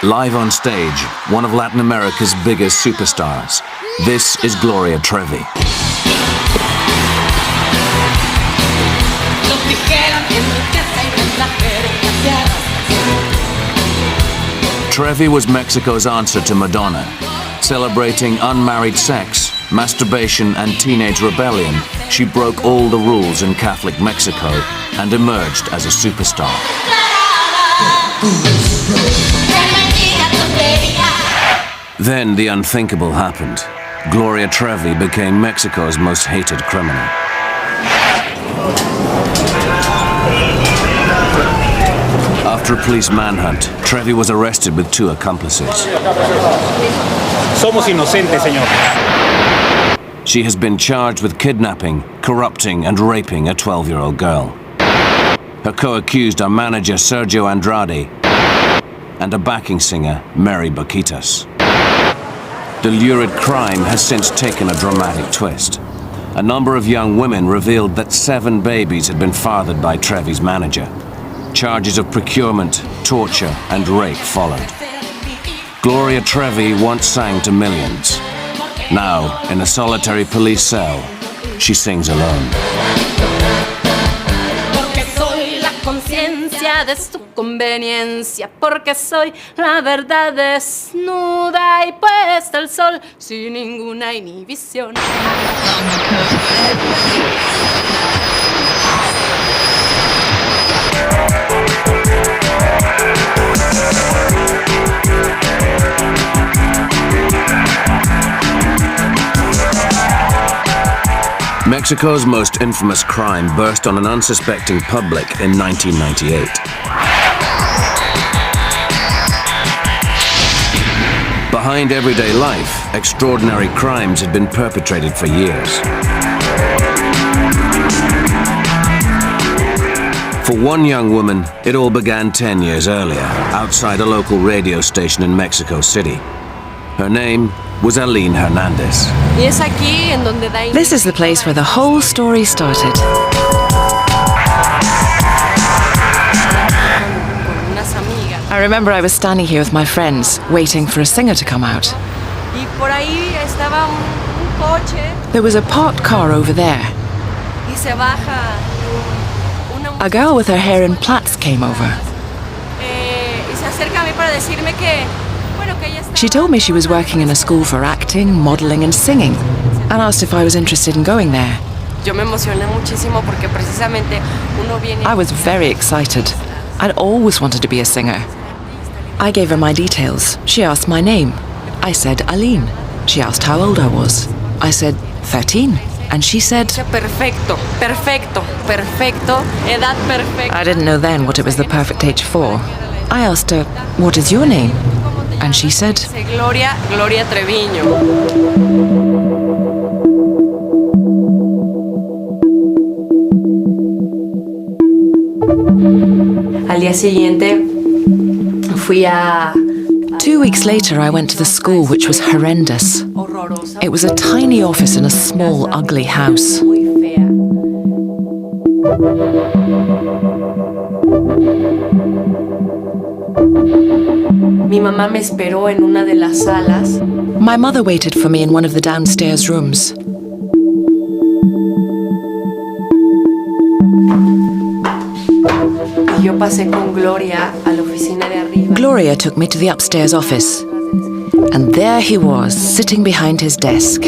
Live on stage, one of Latin America's biggest superstars. This is Gloria Trevi. Trevi was Mexico's answer to Madonna. Celebrating unmarried sex, masturbation and teenage rebellion, she broke all the rules in Catholic Mexico and emerged as a superstar. Then the unthinkable happened. Gloria Trevi became Mexico's most hated criminal. After a police manhunt, Trevi was arrested with 2 accomplices. Somos inocentes, señor. She has been charged with kidnapping, corrupting and raping a 12-year-old girl. Her co-accused are manager Sergio Andrade and a backing singer, Mary Baquitas. The lurid crime has since taken a dramatic twist. A number of young women revealed that 7 babies had been fathered by Trevi's manager. Charges of procurement, torture and rape followed. Gloria Trevi once sang to millions. Now, in a solitary police cell, she sings alone. De su conveniencia, porque soy la verdad desnuda y puesta al sol sin ninguna inhibición. Mexico's most infamous crime burst on an unsuspecting public in 1998. Behind everyday life, extraordinary crimes had been perpetrated for years. For one young woman, it all began 10 years earlier, outside a local radio station in Mexico City. Her name was Aline Hernandez. This is the place where the whole story started. I remember I was standing here with my friends, waiting for a singer to come out. There was a parked car over there. A girl with her hair in plaits came over. She told me she was working in a school for acting, modeling and singing, and asked if I was interested in going there. I was very excited. I'd always wanted to be a singer. I gave her my details. She asked my name. I said Aline. She asked how old I was. I said 13. And she said, Perfecto, perfecto, perfecto, edad perfecta. I didn't know then what it was the perfect age for. I asked her, what is your name? And she said, Gloria Treviño. Al día siguiente fui a 2 weeks later, I went to the school, which was horrendous. It was a tiny office in a small, ugly house. Mi mamá me esperó en una de las salas. My mother waited for me in one of the downstairs rooms. Y yo pasé con Gloria a la oficina de arriba. Gloria took me to the upstairs office. And there he was, sitting behind his desk.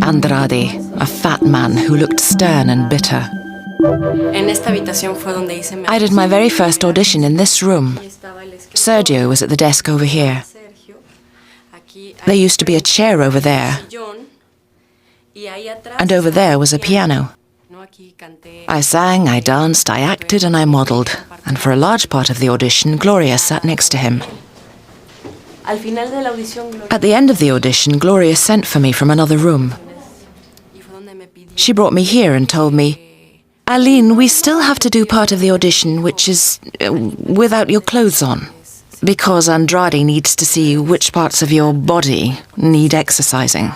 Andrade, a fat man who looked stern and bitter. En esta habitación fue donde hice mi I did my very first audition in this room. Sergio was at the desk over here. There used to be a chair over there. And over there was a piano. I sang, I danced, I acted and I modelled. And for a large part of the audition, Gloria sat next to him. At the end of the audition, Gloria sent for me from another room. She brought me here and told me, Aline, we still have to do part of the audition, which is without your clothes on. Because Andrade needs to see which parts of your body need exercising.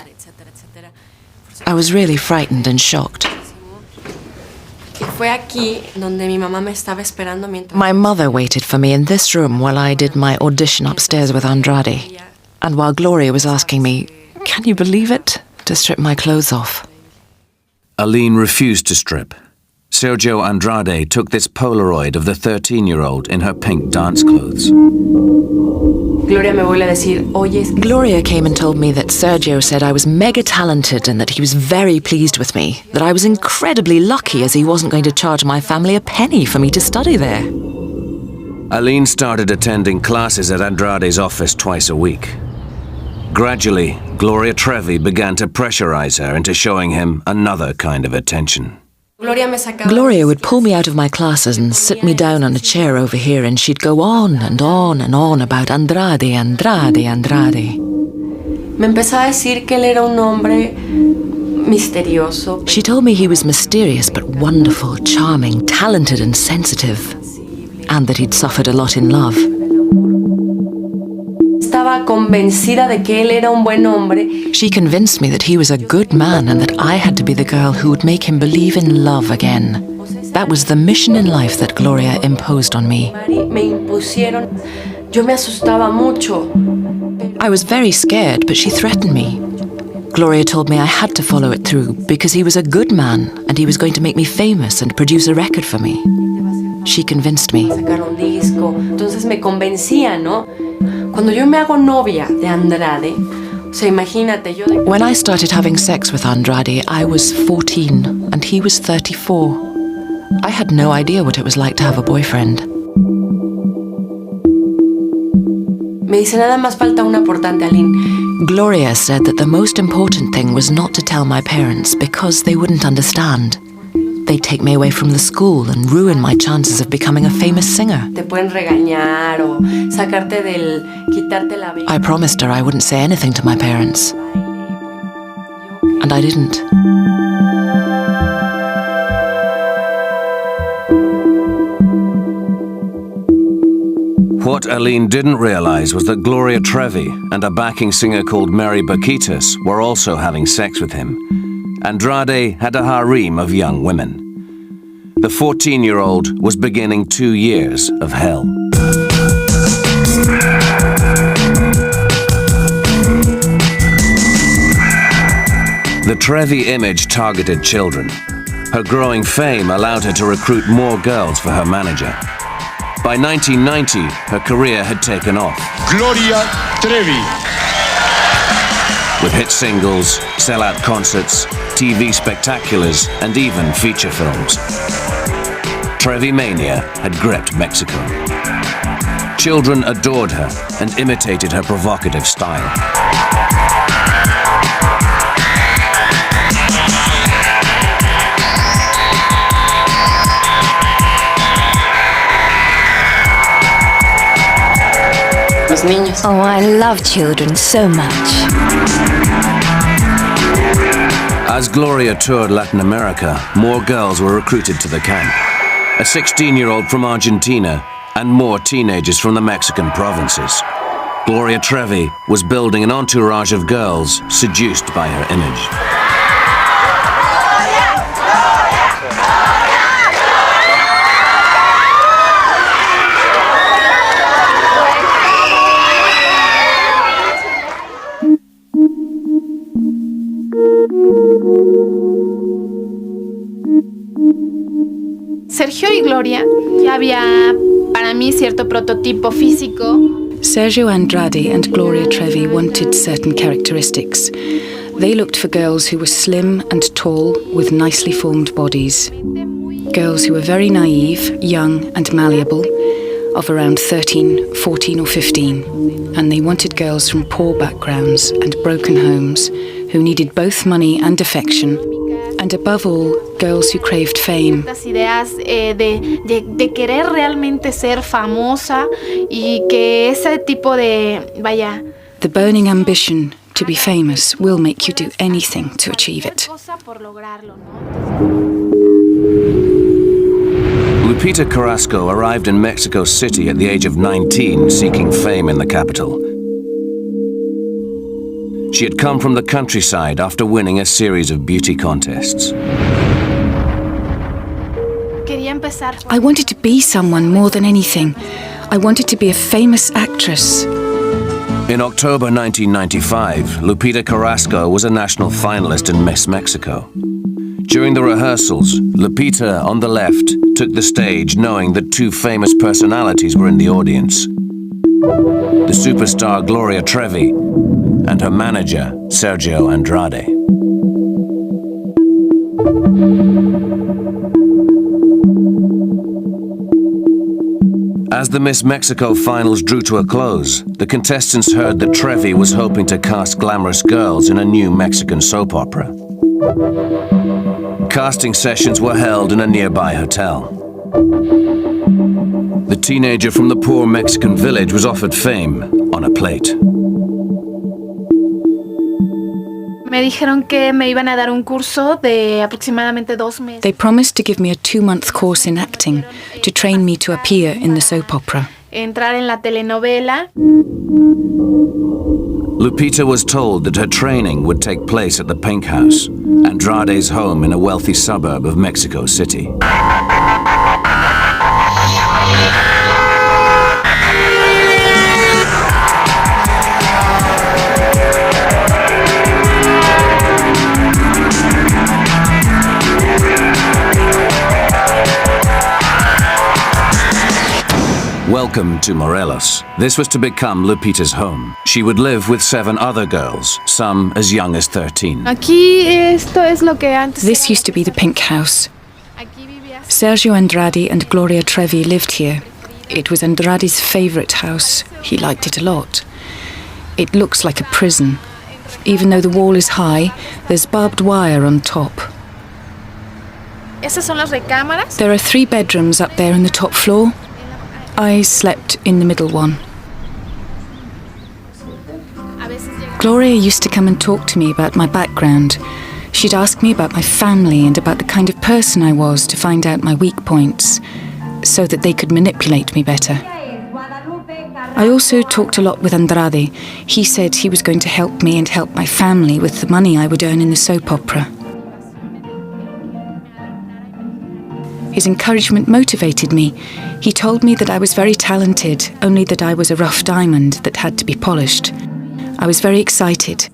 I was really frightened and shocked. Fue aquí donde mi mamá me estaba esperando mientras... My mother waited for me in this room while I did my audition upstairs with Andrade. And while Gloria was asking me, can you believe it, to strip my clothes off. Aline refused to strip. Sergio Andrade took this Polaroid of the 13-year-old in her pink dance clothes. Gloria me vuelve a decir, oye... Gloria came and told me that Sergio said I was mega talented and that he was very pleased with me, that I was incredibly lucky as he wasn't going to charge my family a penny for me to study there. Aline started attending classes at Andrade's office twice a week. Gradually, Gloria Trevi began to pressurize her into showing him another kind of attention. Gloria would pull me out of my classes and sit me down on a chair over here, and she'd go on and on and on about Andrade, Andrade, Andrade. Me empezó a decir que él era un hombre misterioso. She told me he was mysterious but wonderful, charming, talented and sensitive, and that he'd suffered a lot in love. Estaba convencida de que él era un buen hombre. She convinced me that he was a good man and that I had to be the girl who would make him believe in love again. That was the mission in life that Gloria imposed on me. Me impusieron. Yo me asustaba mucho. I was very scared, but she threatened me. Gloria told me I had to follow it through because he was a good man and he was going to make me famous and produce a record for me. She convinced me. Sacar un disco. Entonces me convencía, ¿no? Cuando yo me hago novia de Andrade, o sea, imagínate, yo... When I started having sex with Andrade, I was 14 and he was 34. I had no idea what it was like to have a boyfriend. Me dice, nada más falta una importante, Aline. Gloria said that the most important thing was not to tell my parents because they wouldn't understand. They'd take me away from the school and ruin my chances of becoming a famous singer. Te pueden regañar o sacarte del... quitarte la... I promised her I wouldn't say anything to my parents. And I didn't. What Aline didn't realize was that Gloria Trevi and a backing singer called Mary Baquitas were also having sex with him. Andrade had a harem of young women. The 14-year-old was beginning 2 years of hell. The Trevi image targeted children. Her growing fame allowed her to recruit more girls for her manager. By 1990, her career had taken off. Gloria Trevi. With hit singles, sellout concerts, TV spectaculars, and even feature films. Trevi mania had gripped Mexico. Children adored her and imitated her provocative style. Oh, I love children so much. As Gloria toured Latin America, more girls were recruited to the camp. A 16-year-old from Argentina and more teenagers from the Mexican provinces. Gloria Trevi was building an entourage of girls seduced by her image. Sergio y Gloria, ya había para mí cierto prototipo físico. Sergio Andrade and Gloria Trevi wanted certain characteristics. They looked for girls who were slim and tall with nicely formed bodies. Girls who were very naive, young and malleable, of around 13, 14 or 15. And they wanted girls from poor backgrounds and broken homes who needed both money and affection. And above all, girls who craved fame. Estas ideas de querer realmente ser famosa y que ese tipo de, vaya... The burning ambition to be famous will make you do anything to achieve it. Lupita Carrasco arrived in Mexico City at the age of 19, seeking fame in the capital. She had come from the countryside after winning a series of beauty contests. empezar. I wanted to be someone more than anything. I wanted to be a famous actress. In October 1995, Lupita Carrasco was a national finalist in Miss Mexico. During the rehearsals, Lupita, on the left, took the stage knowing that two famous personalities were in the audience. The superstar Gloria Trevi and her manager, Sergio Andrade. As the Miss Mexico finals drew to a close, the contestants heard that Trevi was hoping to cast glamorous girls in a new Mexican soap opera. Casting sessions were held in a nearby hotel. The teenager from the poor Mexican village was offered fame on a plate. Me dijeron que me iban a dar un curso de aproximadamente 2 meses. They promised to give me a 2-month course in acting to train me to appear in the soap opera. Entrar en la telenovela. Lupita was told that her training would take place at the Pink House, Andrade's home in a wealthy suburb of Mexico City. Welcome to Morelos. This was to become Lupita's home. She would live with 7 other girls, some as young as 13. Aquí esto es lo que antes. This used to be the Pink House. Aquí vivía. Sergio Andrade and Gloria Trevi lived here. It was Andrade's favorite house. He liked it a lot. It looks like a prison. Even though the wall is high, there's barbed wire on top. Esas son las recámaras. There are 3 bedrooms up there in the top floor. I slept in the middle one. Gloria used to come and talk to me about my background. She'd ask me about my family and about the kind of person I was to find out my weak points, so that they could manipulate me better. I also talked a lot with Andrade. He said he was going to help me and help my family with the money I would earn in the soap opera. His encouragement motivated me. He told me that I was very talented, only that I was a rough diamond that had to be polished. I was very excited.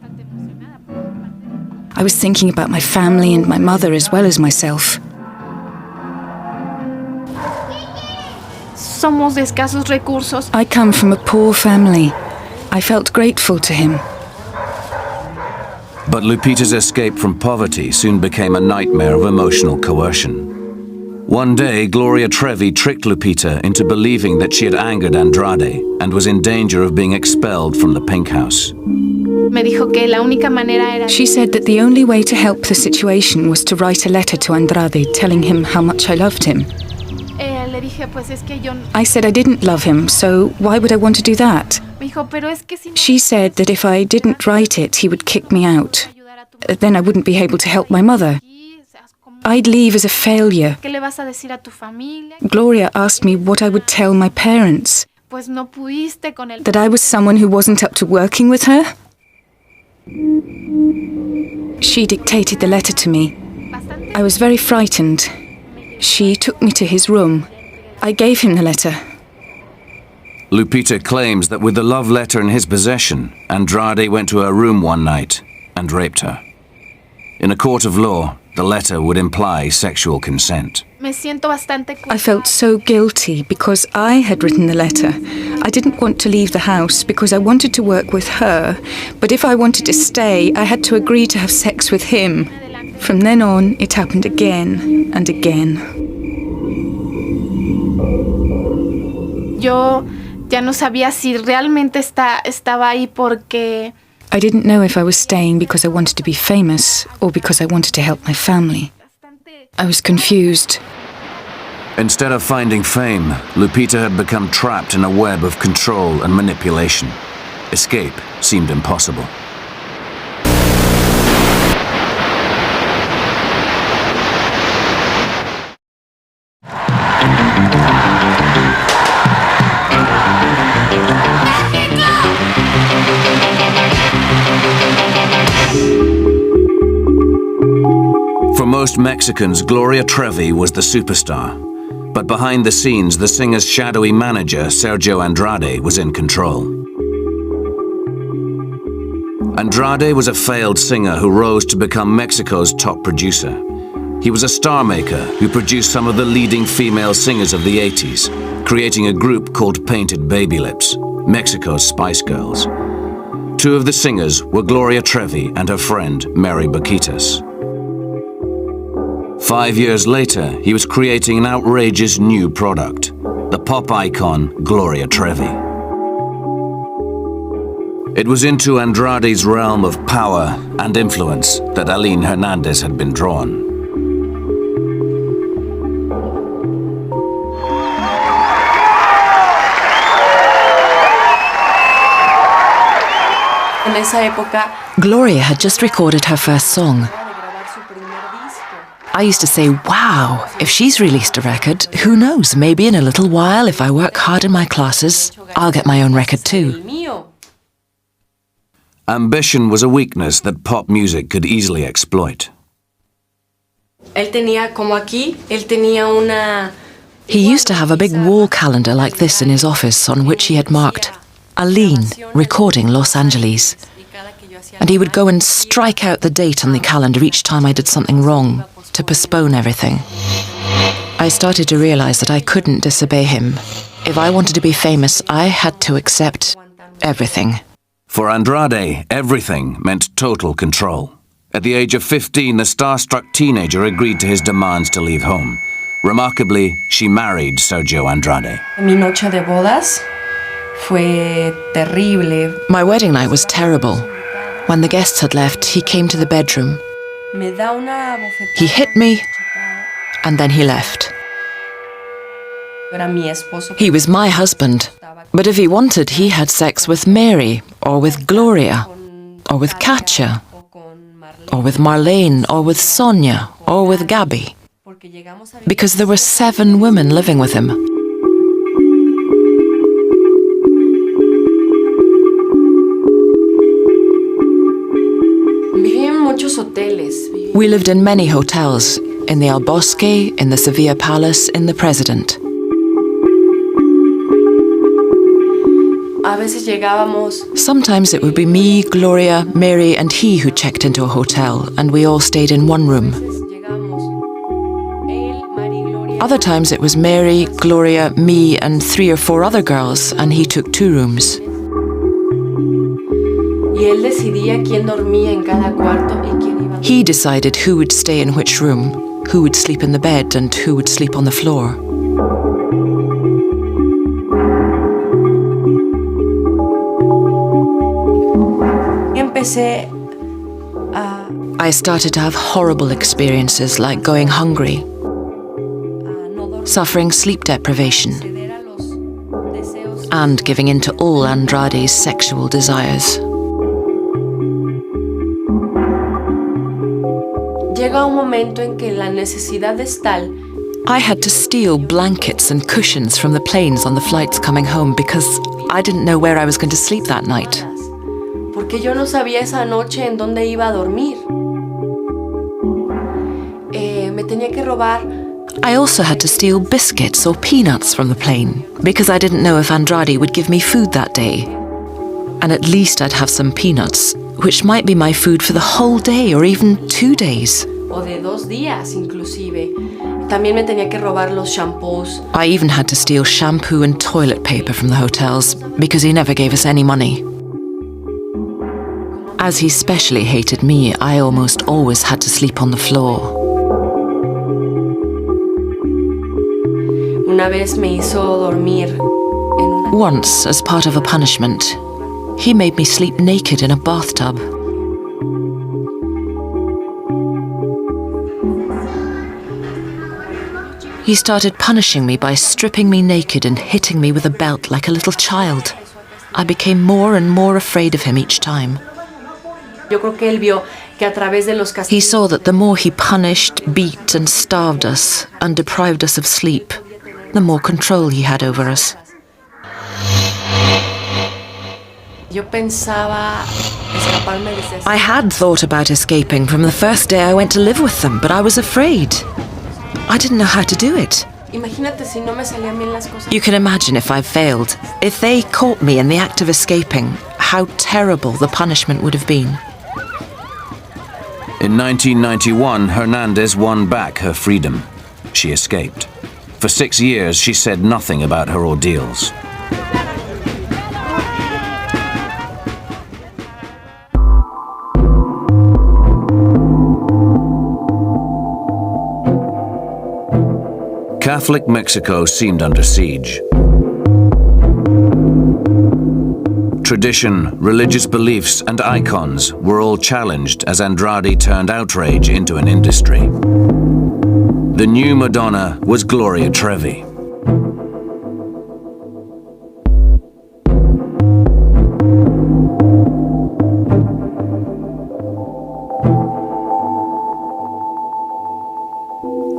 I was thinking about my family and my mother as well as myself. Somos de escasos recursos. I come from a poor family. I felt grateful to him. But Lupita's escape from poverty soon became a nightmare of emotional coercion. One day, Gloria Trevi tricked Lupita into believing that she had angered Andrade and was in danger of being expelled from the Pink House. Me dijo que la única manera era. She said that the only way to help the situation was to write a letter to Andrade telling him how much I loved him. Le dije, pues es que yo. I said I didn't love him, so why would I want to do that? Me dijo, pero es que si. She said that if I didn't write it, he would kick me out. Then I wouldn't be able to help my mother. I'd leave as a failure. ¿Qué le vas a decir a tu familia? Gloria asked me what I would tell my parents. Pues no pudiste con el. That I was someone who wasn't up to working with her. She dictated the letter to me. I was very frightened. She took me to his room. I gave him the letter. Lupita claims that with the love letter in his possession, Andrade went to her room one night and raped her. In a court of law, the letter would imply sexual consent. Me siento bastante I felt so guilty because I had written the letter. I didn't want to leave the house because I wanted to work with her, but if I wanted to stay, I had to agree to have sex with him. From then on, it happened again and again. Yo ya no sabía si realmente estaba ahí porque. I didn't know if I was staying because I wanted to be famous or because I wanted to help my family. I was confused. Instead of finding fame, Lupita had become trapped in a web of control and manipulation. Escape seemed impossible. For most Mexicans, Gloria Trevi was the superstar. But behind the scenes, the singer's shadowy manager, Sergio Andrade, was in control. Andrade was a failed singer who rose to become Mexico's top producer. He was a star maker who produced some of the leading female singers of the 80s, creating a group called Painted Baby Lips, Mexico's Spice Girls. Two of the singers were Gloria Trevi and her friend, Mary Baquitas. 5 years later, he was creating an outrageous new product, the pop icon Gloria Trevi. It was into Andrade's realm of power and influence that Aline Hernandez had been drawn. En esa época, Gloria had just recorded her first song. I used to say, wow, if she's released a record, who knows, maybe in a little while, if I work hard in my classes, I'll get my own record too. Ambition was a weakness that pop music could easily exploit. él tenía como aquí, él tenía una... He used to have a big wall calendar like this in his office on which he had marked Aline recording Los Angeles. And he would go and strike out the date on the calendar each time I did something wrong, to postpone everything. I started to realize that I couldn't disobey him. If I wanted to be famous, I had to accept everything. For Andrade, everything meant total control. At the age of 15, the starstruck teenager agreed to his demands to leave home. Remarkably, she married Sergio Andrade. Mi noche de bodas fue terrible. My wedding night was terrible. When the guests had left, he came to the bedroom. Me da una bofetada. He hit me, and then he left. Era mi esposo. He was my husband, but if he wanted, he had sex with Mary, or with Gloria, or with Katja, or with Marlene, or with Sonia, or with Gabby, because there were 7 women living with him. We lived in many hotels, in the El Bosque, in the Sevilla Palace, in the President. Sometimes it would be me, Gloria, Mary and he who checked into a hotel, and we all stayed in one room. Other times it was Mary, Gloria, me and 3 or 4 other girls, and he took 2 rooms. He decided who would stay in which room, who would sleep in the bed and who would sleep on the floor. I started to have horrible experiences like going hungry, suffering sleep deprivation, and giving in to all Andrade's sexual desires. I had to steal blankets and cushions from the planes on the flights coming home because I didn't know where I was going to sleep that night. Porque yo no sabía esa noche en dónde iba a dormir. Me tenía que robar. I also had to steal biscuits or peanuts from the plane because I didn't know if Andrade would give me food that day. And at least I'd have some peanuts, which might be my food for the whole day or even 2 days. O de 2 días, inclusive. También me tenía que robar los shampoos. I even had to steal shampoo and toilet paper from the hotels because he never gave us any money. As he specially hated me, I almost always had to sleep on the floor. Una vez me hizo dormir en una... Once, as part of a punishment, he made me sleep naked in a bathtub. He started punishing me by stripping me naked and hitting me with a belt like a little child. I became more and more afraid of him each time. He saw that the more he punished, beat and starved us and deprived us of sleep, the more control he had over us. I had thought about escaping from the first day I went to live with them, but I was afraid. I didn't know how to do it. Imagínate si no me salían bien las cosas. You can imagine if I failed. If they caught me in the act of escaping, how terrible the punishment would have been. In 1991, Hernandez won back her freedom. She escaped. For 6 years, she said nothing about her ordeals. Catholic Mexico seemed under siege. Tradition, religious beliefs, and icons were all challenged as Andrade turned outrage into an industry. The new Madonna was Gloria Trevi.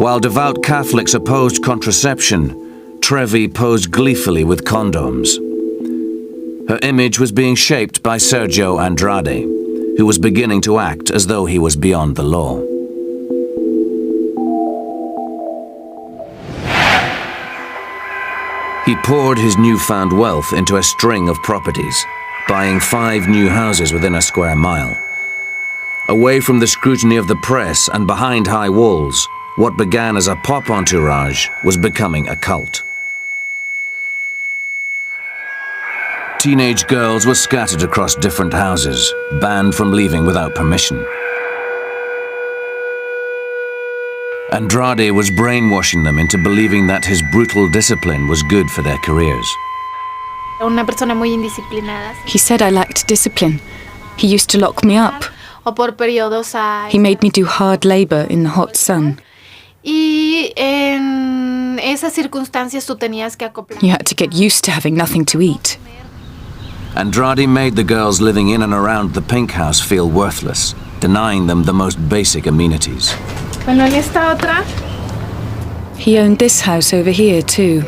While devout Catholics opposed contraception, Trevi posed gleefully with condoms. Her image was being shaped by Sergio Andrade, who was beginning to act as though he was beyond the law. He poured his newfound wealth into a string of properties, buying 5 new houses within a square mile. Away from the scrutiny of the press and behind high walls, what began as a pop entourage was becoming a cult. Teenage girls were scattered across different houses, banned from leaving without permission. Andrade was brainwashing them into believing that his brutal discipline was good for their careers. Una persona muy indisciplinada. He said I lacked discipline. He used to lock me up. O por periodos He made me do hard labor in the hot sun. Y en esas circunstancias tú tenías que acoplar. You had to get used to having nothing to eat. Andrade made the girls living in and around the Pink House feel worthless, denying them the most basic amenities. Bueno, en esta otra. He owned this house over here too.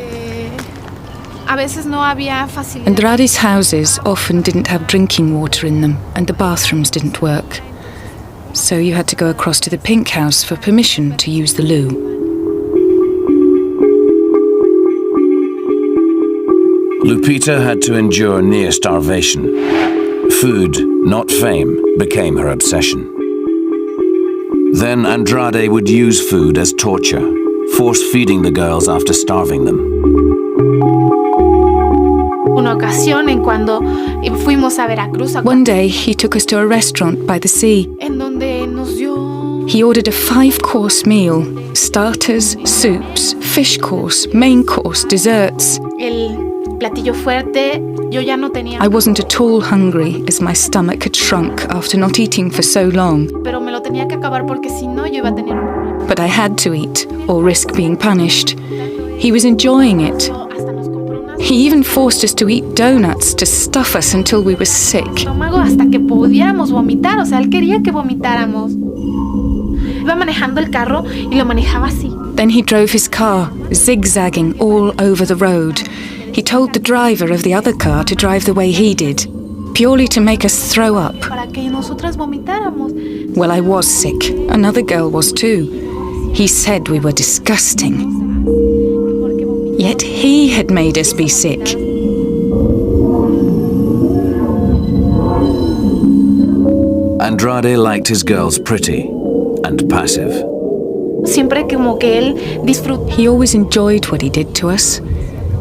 A veces no había facilidad. Andrade's houses often didn't have drinking water in them, and the bathrooms didn't work. So you had to go across to the Pink House for permission to use the loo. Lupita had to endure near starvation. Food, not fame, became her obsession. Then Andrade would use food as torture, force-feeding the girls after starving them. Una ocasión en cuando fuimos a Veracruz. One day he took us to a restaurant by the sea. En donde nos dio. He ordered a 5-course meal: starters, soups, fish course, main course, desserts. El platillo fuerte, yo ya no tenía. I wasn't at all hungry as my stomach had shrunk after not eating for so long. Pero me lo tenía que acabar porque si no yo iba a tener un problema. But I had to eat or risk being punished. He was enjoying it. He even forced us to eat donuts to stuff us until we were sick. Hasta que pudiéramos vomitar, o sea, él quería que vomitáramos. Iba manejando el carro y lo manejaba así. Then he drove his car, zigzagging all over the road. He told the driver of the other car to drive the way he did, purely to make us throw up. Para que nosotras vomitáramos. Well, I was sick. Another girl was too. He said we were disgusting. Yet he had made us be sick. Andrade liked his girls pretty and passive. Siempre como que él disfrutó. He always enjoyed what he did to us.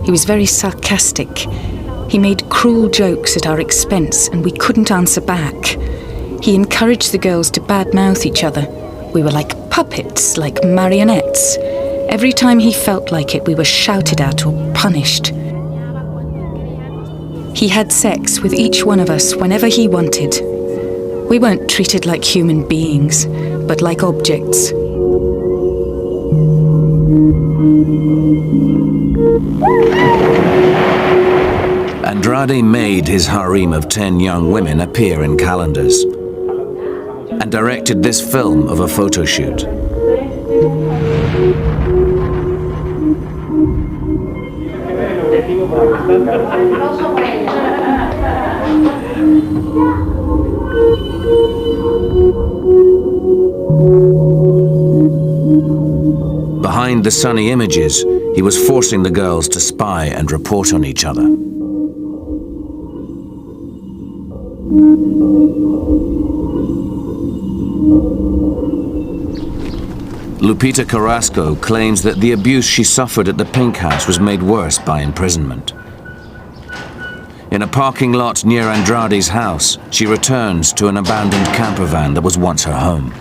He was very sarcastic. He made cruel jokes at our expense and we couldn't answer back. He encouraged the girls to badmouth each other. We were like puppets, like marionettes. Every time he felt like it, we were shouted at or punished. He had sex with each one of us whenever he wanted. We weren't treated like human beings, but like objects. Andrade made his harem of 10 young women appear in calendars and directed this film of a photo shoot. Behind the sunny images, he was forcing the girls to spy and report on each other. Lupita Carrasco claims that the abuse she suffered at the Pink House was made worse by imprisonment. In a parking lot near Andrade's house, she returns to an abandoned camper van that was once her home.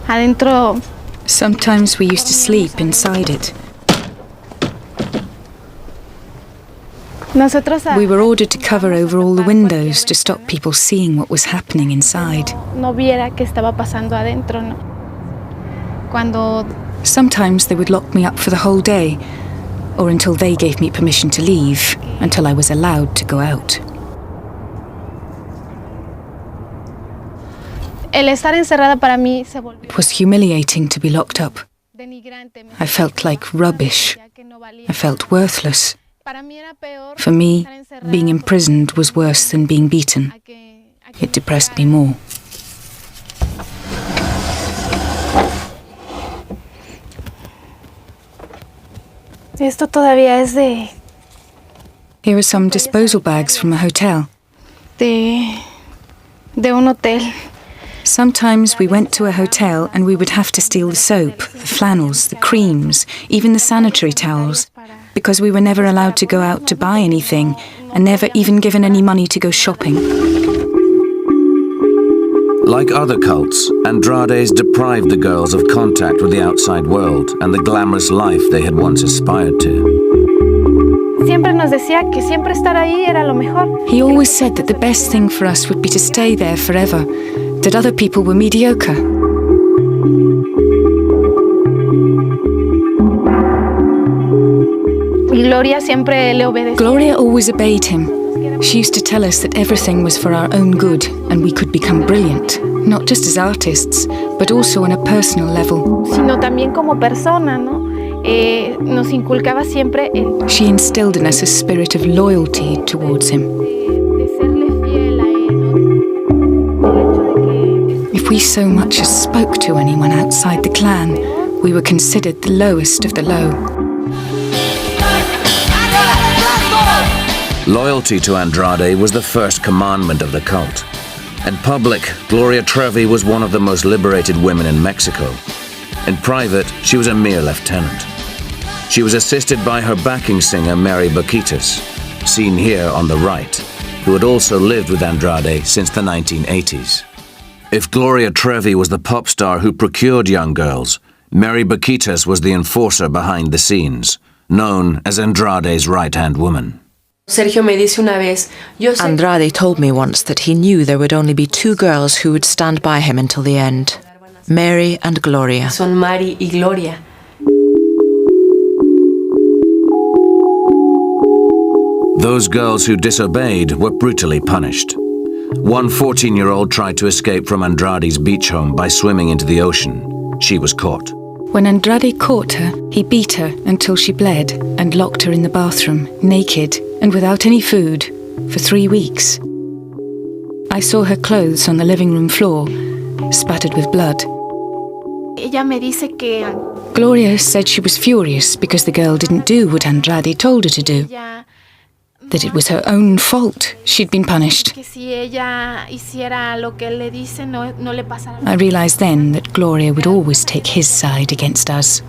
Adentro. Sometimes we used to sleep inside it. We were ordered to cover over all the windows to stop people seeing what was happening inside. No viera qué estaba pasando adentro, ¿no? Cuando Sometimes they would lock me up for the whole day, or until they gave me permission to leave, until I was allowed to go out. el estar encerrada para mí se volvió. It was humiliating to be locked up. Denigrante. I felt like rubbish. I felt worthless. Para mí era peor. For me, being imprisoned was worse than being beaten. It depressed me more. Esto todavía es de Here are some disposal bags from a hotel. de un hotel. Sometimes we went to a hotel and we would have to steal the soap, the flannels, the creams, even the sanitary towels, because we were never allowed to go out to buy anything and never even given any money to go shopping. Like other cults, Andrade's deprived the girls of contact with the outside world and the glamorous life they had once aspired to. Siempre nos decía que siempre estar ahí era lo mejor. He always said that the best thing for us would be to stay there forever, that other people were mediocre. Y Gloria siempre le obedecía. Gloria always obeyed him. She used to tell us that everything was for our own good and we could become brilliant, not just as artists, but also on a personal level. Sino también como persona, ¿no? Nos inculcaba siempre She instilled in us a spirit of loyalty towards him. de serle fiel a él, ¿no? El hecho de que If we so much as spoke to anyone outside the clan, we were considered the lowest of the low. Loyalty to Andrade was the first commandment of the cult. In public, Gloria Trevi was one of the most liberated women in Mexico. In private, she was a mere lieutenant. She was assisted by her backing singer, Mary Baquitas, seen here on the right, who had also lived with Andrade since the 1980s. If Gloria Trevi was the pop star who procured young girls, Mary Baquitas was the enforcer behind the scenes, known as Andrade's right-hand woman. Sergio me dice una vez, yo sé Andrade told me once that he knew there would only be two girls who would stand by him until the end, Mary and Gloria. que son Mari y Gloria. Those girls who disobeyed were brutally punished. One 14-year-old tried to escape from Andrade's beach home by swimming into the ocean. She was caught. When Andrade caught her, he beat her until she bled and locked her in the bathroom, naked and without any food, for 3 weeks. I saw her clothes on the living room floor, spattered with blood. ella me dice que Gloria said she was furious because the girl didn't do what Andrade told her to do, ella that it was her own fault she'd been punished. que si ella hiciera lo que él le dice no le pasara. I realised then that Gloria would always take his side against us.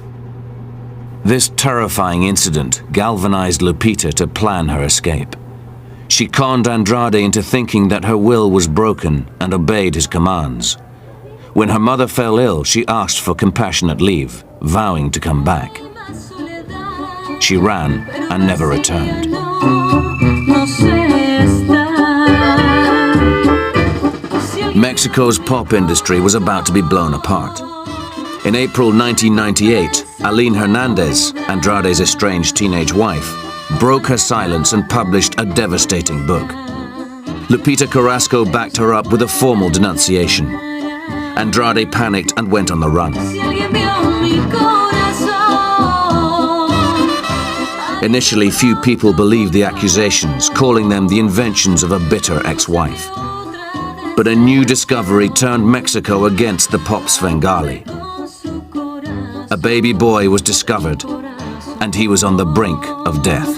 This terrifying incident galvanized Lupita to plan her escape. She conned Andrade into thinking that her will was broken and obeyed his commands. When her mother fell ill, she asked for compassionate leave, vowing to come back. She ran and never returned. Mexico's pop industry was about to be blown apart. In April 1998, Aline Hernandez, Andrade's estranged teenage wife, broke her silence and published a devastating book. Lupita Carrasco backed her up with a formal denunciation. Andrade panicked and went on the run. Initially, few people believed the accusations, calling them the inventions of a bitter ex-wife. But a new discovery turned Mexico against the pop Svengali. A baby boy was discovered, and he was on the brink of death.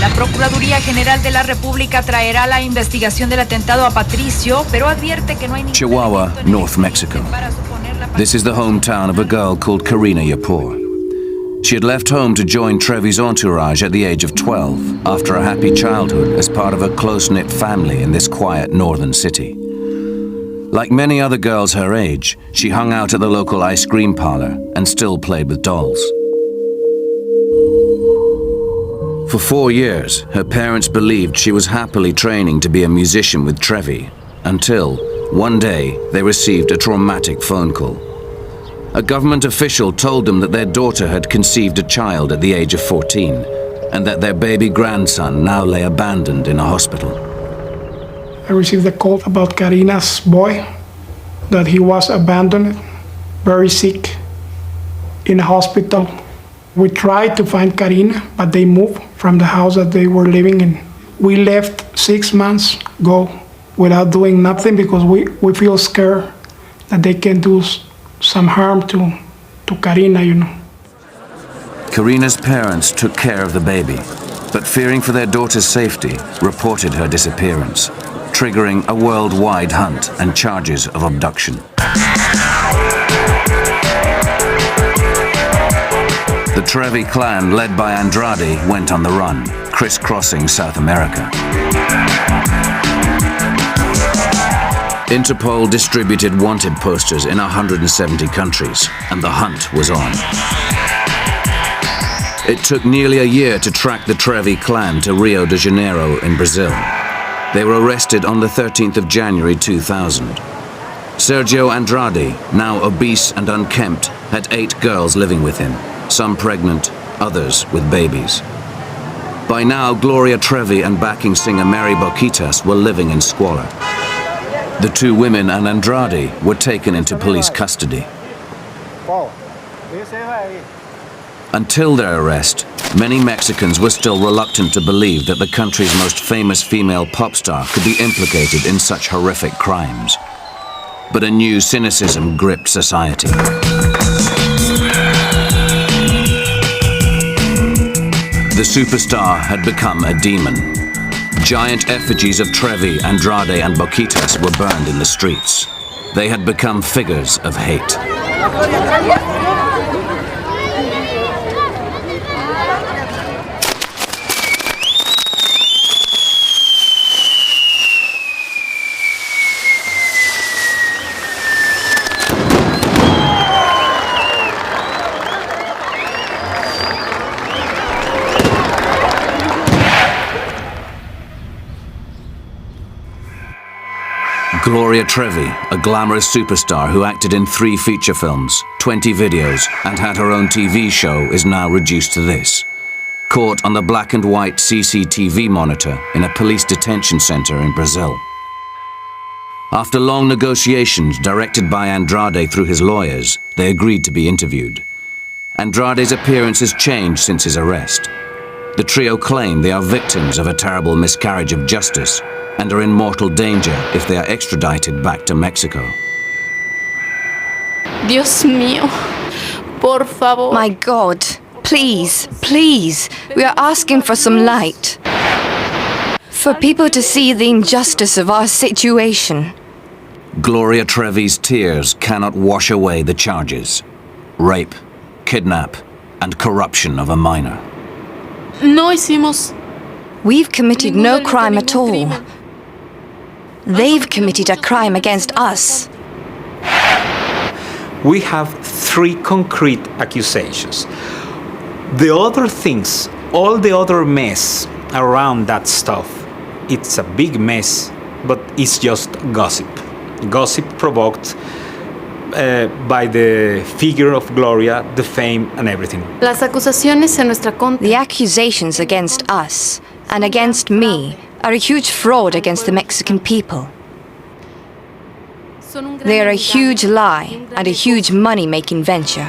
La Procuraduría General de la República traerá la investigación del atentado a Patricio, pero advierte que no hay ningún Chihuahua, elemento en el North Mexico. para suponer la This is the hometown of a girl called Karina Yapur. She had left home to join Trevi's entourage at the age of 12 after a happy childhood as part of a close-knit family in this quiet northern city. Like many other girls her age, she hung out at the local ice cream parlor and still played with dolls. For 4 years, her parents believed she was happily training to be a musician with Trevi, until one day they received a traumatic phone call. A government official told them that their daughter had conceived a child at the age of 14, and that their baby grandson now lay abandoned in a hospital. I received a call about Karina's boy, that he was abandoned, very sick, in a hospital. We tried to find Karina, but they moved from the house that they were living in. We left 6 months ago without doing nothing because we feel scared that they can do some harm to Karina, you know. Karina's parents took care of the baby, but fearing for their daughter's safety, reported her disappearance, triggering a worldwide hunt and charges of abduction. The Trevi clan, led by Andrade, went on the run, crisscrossing South America. Interpol distributed wanted posters in 170 countries, and the hunt was on. It took nearly a year to track the Trevi clan to Rio de Janeiro in Brazil. They were arrested on the 13th of January 2000. Sergio Andrade, now obese and unkempt, had 8 girls living with him, some pregnant, others with babies. By now, Gloria Trevi and backing singer Mary Boquitas were living in squalor. The 2 women and Andrade were taken into police custody. Until their arrest, many Mexicans were still reluctant to believe that the country's most famous female pop star could be implicated in such horrific crimes. But a new cynicism gripped society. The superstar had become a demon. Giant effigies of Trevi, Andrade, and Boquitas were burned in the streets. They had become figures of hate. Gloria Trevi, a glamorous superstar who acted in 3 feature films, 20 videos, and had her own TV show, is now reduced to this. Caught on the black and white CCTV monitor in a police detention center in Brazil. After long negotiations directed by Andrade through his lawyers, they agreed to be interviewed. Andrade's appearance has changed since his arrest. The trio claim they are victims of a terrible miscarriage of justice and are in mortal danger if they are extradited back to Mexico. Dios mío, por favor. My God, please, please, we are asking for some light. For people to see the injustice of our situation. Gloria Trevi's tears cannot wash away the charges. Rape, kidnap, and corruption of a minor. No hicimos. We've committed no crime at all. They've committed a crime against us. We have 3 concrete accusations. The other things, all the other mess around that stuff, it's a big mess, but it's just gossip. Gossip provoked by the figure of Gloria, the fame, and everything. Las acusaciones en nuestra contra. The accusations against us and against me are a huge fraud against the Mexican people. They are a huge lie and a huge money-making venture.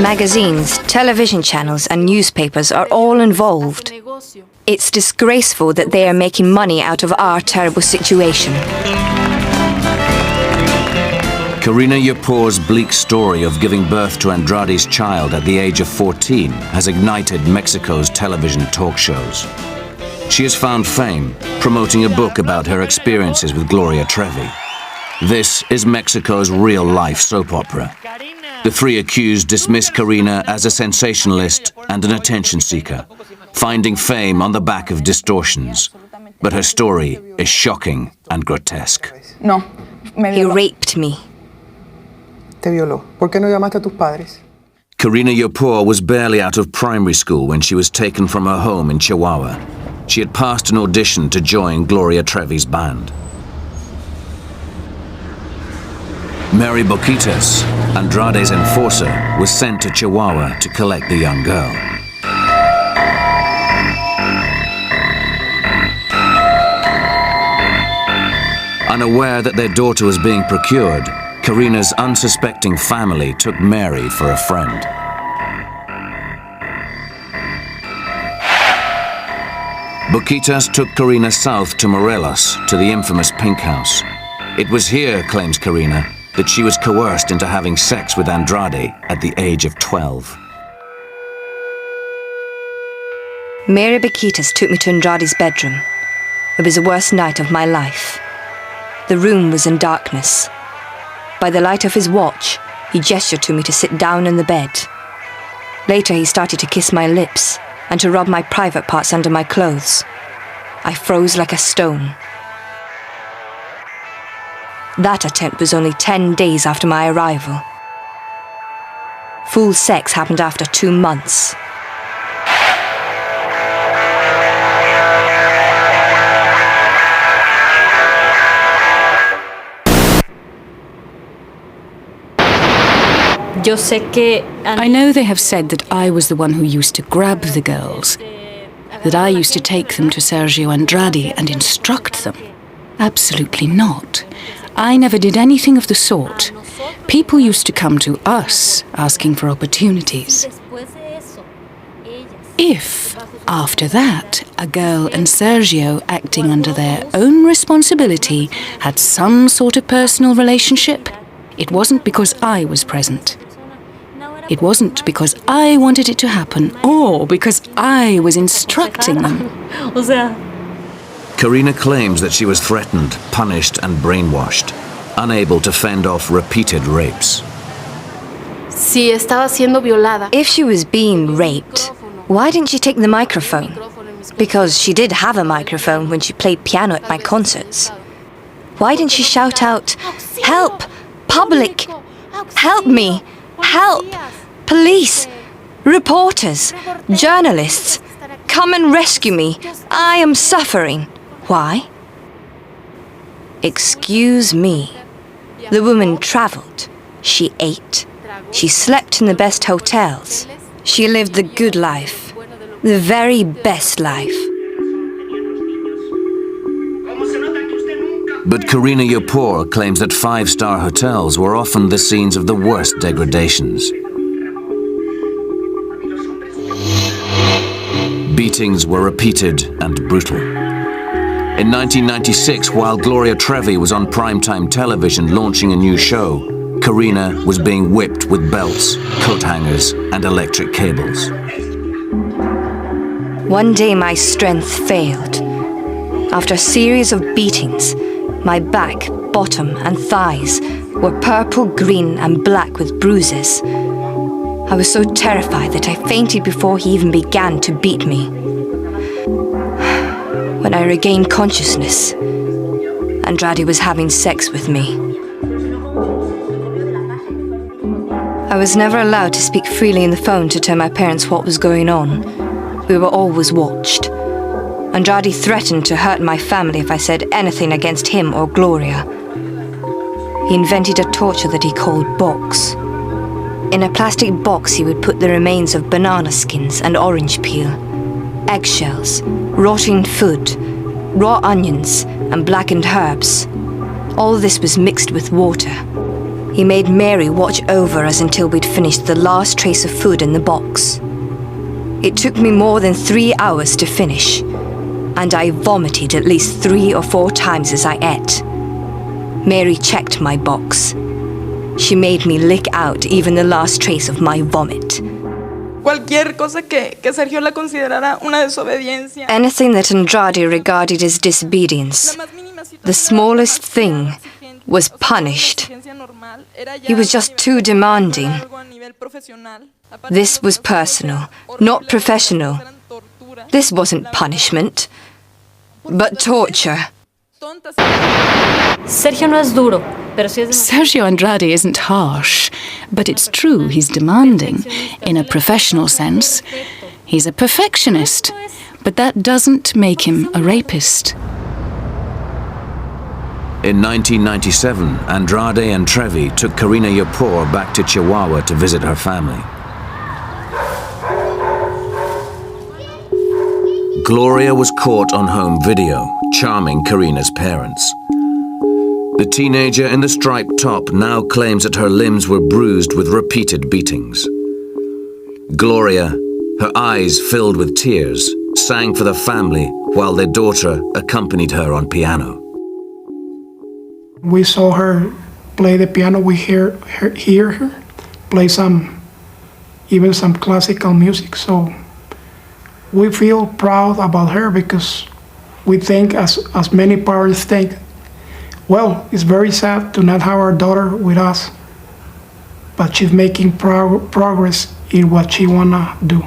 Magazines, television channels, and newspapers are all involved. It's disgraceful that they are making money out of our terrible situation. Karina Yapour's bleak story of giving birth to Andrade's child at the age of 14 has ignited Mexico's television talk shows. She has found fame promoting a book about her experiences with Gloria Trevi. This is Mexico's real-life soap opera. The three accused dismiss Karina as a sensationalist and an attention seeker, finding fame on the back of distortions. But her story is shocking and grotesque. No, He raped me. te violó. ¿Por qué no llamaste a tus padres? Karina Yapour was barely out of primary school when she was taken from her home in Chihuahua. She had passed an audition to join Gloria Trevi's band. Mary Boquitas, Andrade's enforcer, was sent to Chihuahua to collect the young girl. Unaware that their daughter was being procured, Karina's unsuspecting family took Mary for a friend. Boquitas took Karina south to Morelos, to the infamous Pink House. It was here, claims Karina, that she was coerced into having sex with Andrade at the age of 12. Mary Boquitas took me to Andrade's bedroom. It was the worst night of my life. The room was in darkness. By the light of his watch, he gestured to me to sit down in the bed. Later, he started to kiss my lips and to rub my private parts under my clothes. I froze like a stone. That attempt was only 10 days after my arrival. Full sex happened after 2 months. I know they have said that I was the one who used to grab the girls, that I used to take them to Sergio Andrade and instruct them. Absolutely not. I never did anything of the sort. People used to come to us asking for opportunities. If, after that, a girl and Sergio, acting under their own responsibility, had some sort of personal relationship, it wasn't because I was present. It wasn't because I wanted it to happen or because I was instructing them. Karina claims that she was threatened, punished, and brainwashed, unable to fend off repeated rapes. Si estaba siendo violada. If she was being raped, why didn't she take the microphone? Because she did have a microphone when she played piano at my concerts. Why didn't she shout out, "Help! Public! Help me! Help! Police! Reporters! Journalists! Come and rescue me! I am suffering!" Why? Excuse me. The woman traveled. She ate. She slept in the best hotels. She lived the good life. The very best life. But Karina Yapour claims that five-star hotels were often the scenes of the worst degradations. Beatings were repeated and brutal. In 1996, while Gloria Trevi was on primetime television launching a new show, Karina was being whipped with belts, coat hangers, and electric cables. One day my strength failed. After a series of beatings, my back, bottom, and thighs were purple, green, and black with bruises. I was so terrified that I fainted before he even began to beat me. When I regained consciousness, Andrade was having sex with me. I was never allowed to speak freely on the phone to tell my parents what was going on. We were always watched. Andrade threatened to hurt my family if I said anything against him or Gloria. He invented a torture that he called box. In a plastic box, he would put the remains of banana skins and orange peel, eggshells, rotting food, raw onions, and blackened herbs. All this was mixed with water. He made Mary watch over us until we'd finished the last trace of food in the box. It took me more than 3 hours to finish, and I vomited at least 3 or 4 times as I ate. Mary checked my box. She made me lick out even the last trace of my vomit. Cualquier cosa que Sergio la considerara una desobediencia. Anything that Andrade regarded as disobedience, the smallest thing, was punished. He was just too demanding. This was personal, not professional. This wasn't punishment, but torture. Sergio no es duro, pero sí es Sergio Andrade isn't harsh, but it's true he's demanding. In a professional sense, he's a perfectionist, but that doesn't make him a rapist. In 1997, Andrade and Trevi took Karina Yapor back to Chihuahua to visit her family. Gloria was caught on home video, charming Karina's parents. The teenager in the striped top now claims that her limbs were bruised with repeated beatings. Gloria, her eyes filled with tears, sang for the family while their daughter accompanied her on piano. We saw her play the piano. We hear her play even some classical music. So we feel proud about her because we think, as many parents think, well, it's very sad to not have our daughter with us, but she's making progress in what she wanna do.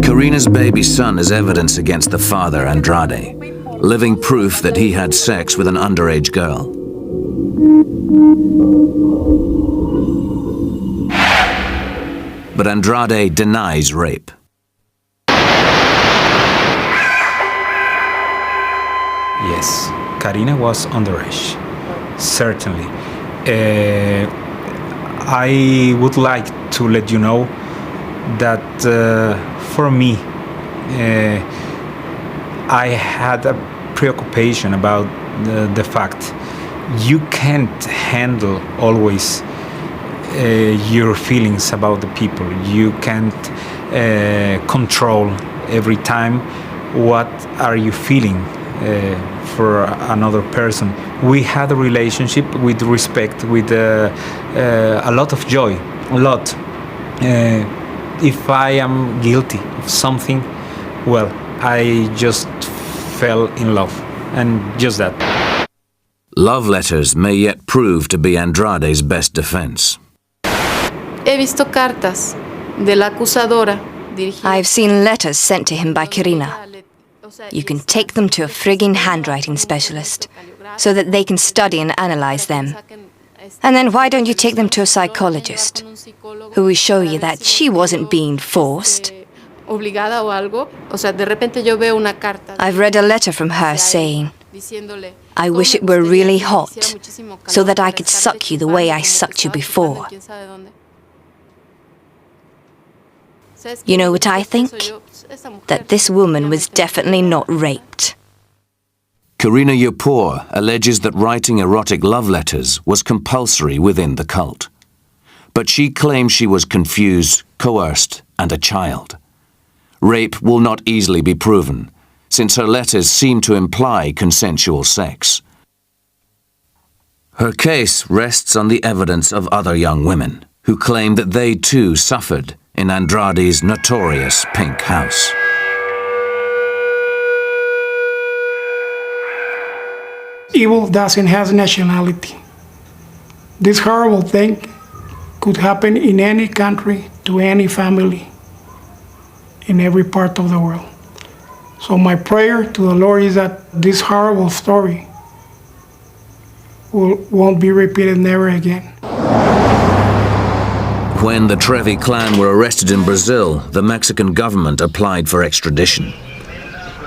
Karina's baby son is evidence against the father, Andrade, living proof that he had sex with an underage girl. But Andrade denies rape. Yes, Karina was underage, certainly. I would like to let you know that for me, I had a preoccupation about the fact you can't handle always your feelings about the people. You can't control every time what are you feeling for another person. We had a relationship with respect, with a lot of joy, a lot. If I am guilty of something, well, I just fell in love, and just that. Love letters may yet prove to be Andrade's best defense. He visto cartas de la acusadora. I've seen letters sent to him by Karina. You can take them to a frigging handwriting specialist so that they can study and analyze them. And then why don't you take them to a psychologist who will show you that she wasn't being forced? I've read a letter from her saying, I wish it were really hot so that I could suck you the way I sucked you before. You know what I think? That this woman was definitely not raped. Karina Yapor alleges that writing erotic love letters was compulsory within the cult. But she claims she was confused, coerced, and a child. Rape will not easily be proven, since her letters seem to imply consensual sex. Her case rests on the evidence of other young women, who claim that they too suffered in Andrade's notorious pink house. Evil doesn't have nationality. This horrible thing could happen in any country, to any family, in every part of the world. So my prayer to the Lord is that this horrible story won't be repeated never again. When the Trevi clan were arrested in Brazil, the Mexican government applied for extradition.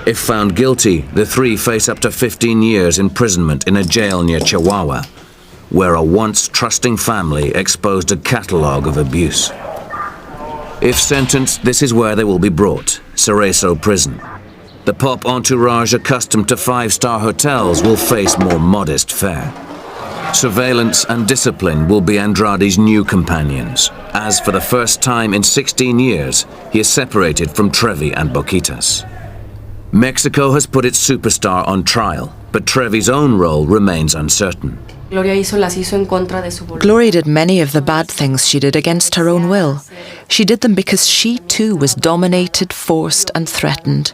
If found guilty, the three face up to 15 years imprisonment in a jail near Chihuahua, where a once trusting family exposed a catalogue of abuse. If sentenced, this is where they will be brought, Cerezo Prison. The pop entourage accustomed to five-star hotels will face more modest fare. Surveillance and discipline will be Andrade's new companions, as for the first time in 16 years, he is separated from Trevi and Boquitas. Mexico has put its superstar on trial, but Trevi's own role remains uncertain. Gloria did many of the bad things she did against her own will. She did them because she too was dominated, forced and threatened.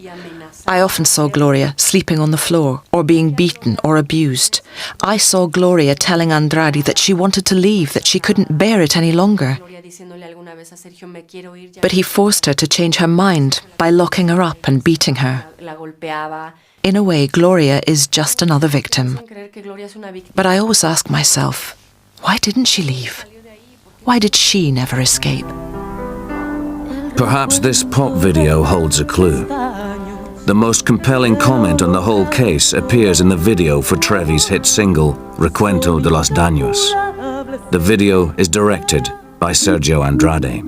I often saw Gloria sleeping on the floor or being beaten or abused. I saw Gloria telling Andrade that she wanted to leave, that she couldn't bear it any longer. But he forced her to change her mind by locking her up and beating her. In a way, Gloria is just another victim. But I always ask myself, why didn't she leave? Why did she never escape? Perhaps this pop video holds a clue. The most compelling comment on the whole case appears in the video for Trevi's hit single, Recuento de los Daños. The video is directed by Sergio Andrade.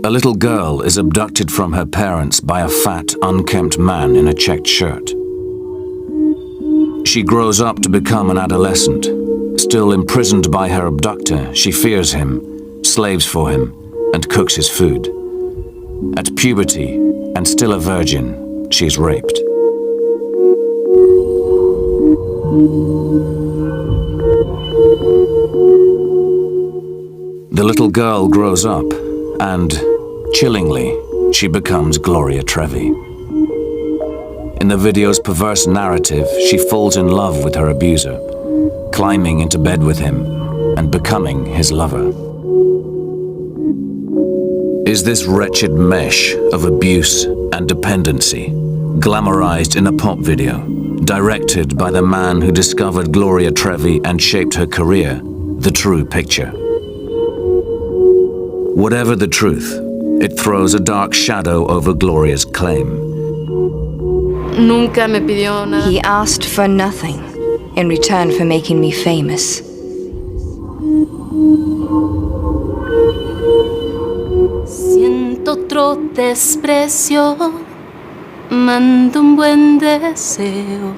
A little girl is abducted from her parents by a fat, unkempt man in a checked shirt. She grows up to become an adolescent. Still imprisoned by her abductor, she fears him, slaves for him, and cooks his food. At puberty, and still a virgin, she is raped. The little girl grows up, and, chillingly, she becomes Gloria Trevi. In the video's perverse narrative, she falls in love with her abuser, climbing into bed with him, and becoming his lover. Is this wretched mesh of abuse and dependency, glamorized in a pop video, directed by the man who discovered Gloria Trevi and shaped her career, the true picture? Whatever the truth, it throws a dark shadow over Gloria's claim. He asked for nothing in return for making me famous. Siento otro desprecio, mando un buen deseo,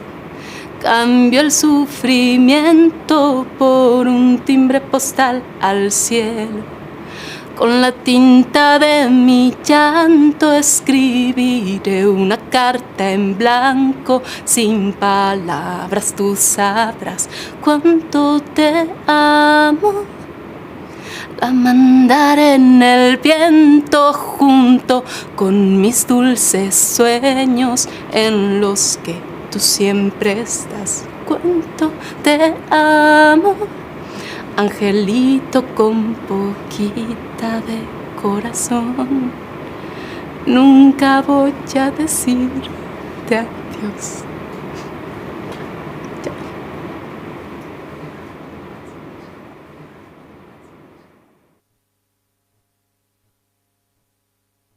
cambio el sufrimiento por un timbre postal al cielo. Con la tinta de mi llanto escribiré una carta en blanco, sin palabras tú sabrás cuánto te amo. La mandaré en el viento junto con mis dulces sueños en los que tú siempre estás. Cuánto te amo, angelito con poquita de corazón. Nunca voy a decirte adiós.